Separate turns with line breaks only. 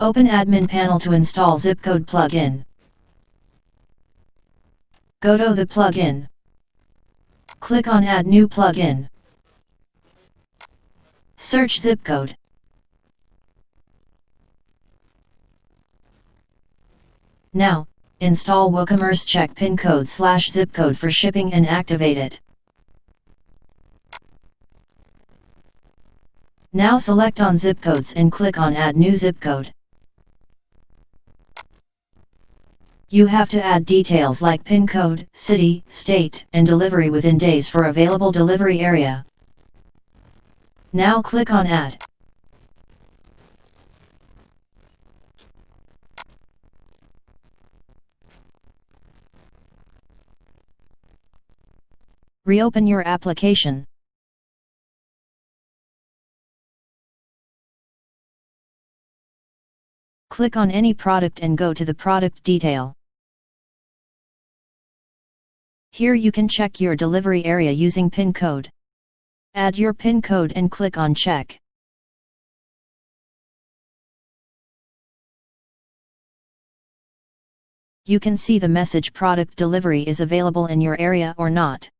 Open Admin panel to install Zipcode plugin. Go to the plugin. Click on Add New Plugin. Search Zipcode. Now, install WooCommerce Check Pincode /Zipcode for shipping and activate it. Now select on Zipcodes and click on Add New Zipcode. You have to add details like PIN code, city, state, and delivery within days for available delivery area. Now click on Add. Reopen your application. Click on any product and go to the product detail. Here you can check your delivery area using PIN code. Add your PIN code and click on Check. You can see the message product delivery is available in your area or not.